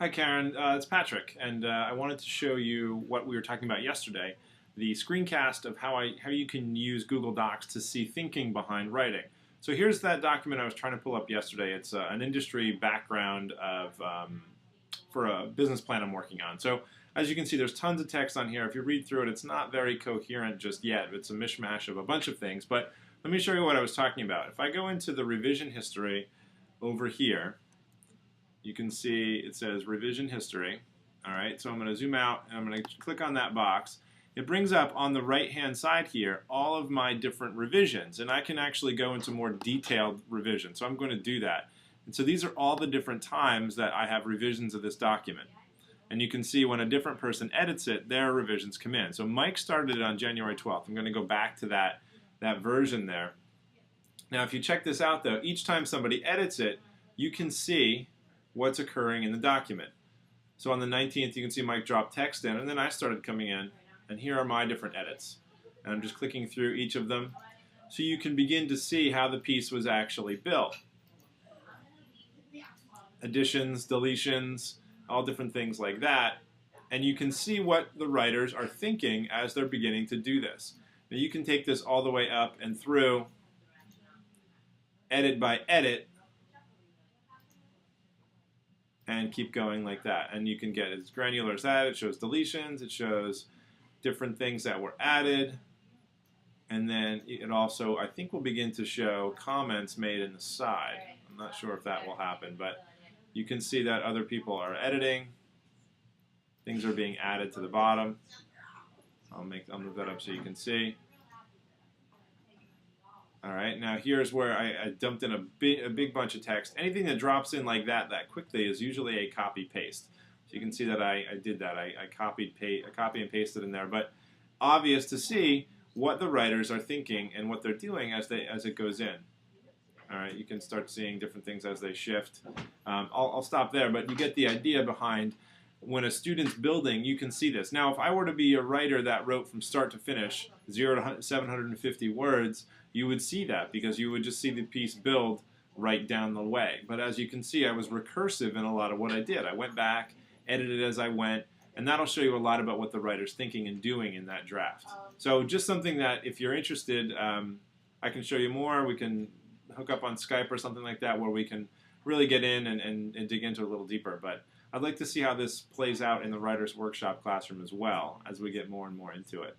Hi Karen, it's Patrick, and I wanted to show you what we were talking about yesterday, the screencast of how you can use Google Docs to see thinking behind writing. So here's that document I was trying to pull up yesterday. It's an industry background for a business plan I'm working on. So as you can see, there's tons of text on here. If you read through it, it's not very coherent just yet. It's a mishmash of a bunch of things, but let me show you what I was talking about. If I go into the revision history over here, you can see it says revision history. All right, so I'm going to zoom out and I'm going to click on that box. It brings up on the right hand side here all of my different revisions, and I can actually go into more detailed revision. So I'm going to do that. And so these are all the different times that I have revisions of this document. And you can see when a different person edits it, their revisions come in. So Mike started it on January 12th. I'm going to go back to that version there. Now if you check this out though, each time somebody edits it, you can see what's occurring in the document. So on the 19th, you can see Mike dropped text in, and then I started coming in, and here are my different edits. And I'm just clicking through each of them, so you can begin to see how the piece was actually built. Additions, deletions, all different things like that. And you can see what the writers are thinking as they're beginning to do this. Now you can take this all the way up and through, edit by edit, and keep going like that. And you can get as granular as that. It shows deletions, it shows different things that were added, and then it also, I think, will begin to show comments made in the side. I'm not sure if that will happen, but you can see that other people are editing. Things are being added to the bottom. I'll move that up so you can see. All right, now here's where I dumped in a big bunch of text. Anything that drops in like that quickly is usually a copy paste. So you can see that I did that. I copy and pasted in there. But obvious to see what the writers are thinking and what they're doing as it goes in. All right, you can start seeing different things as they shift. I'll stop there, but you get the idea behind when a student's building, you can see this. Now, if I were to be a writer that wrote from start to finish, 0 to 750 words, you would see that because you would just see the piece build right down the way. But as you can see, I was recursive in a lot of what I did. I went back, edited as I went, and that'll show you a lot about what the writer's thinking and doing in that draft. So just something that if you're interested, I can show you more. We can hook up on Skype or something like that where we can really get in and dig into it a little deeper. But I'd like to see how this plays out in the Writer's Workshop classroom as well as we get more and more into it.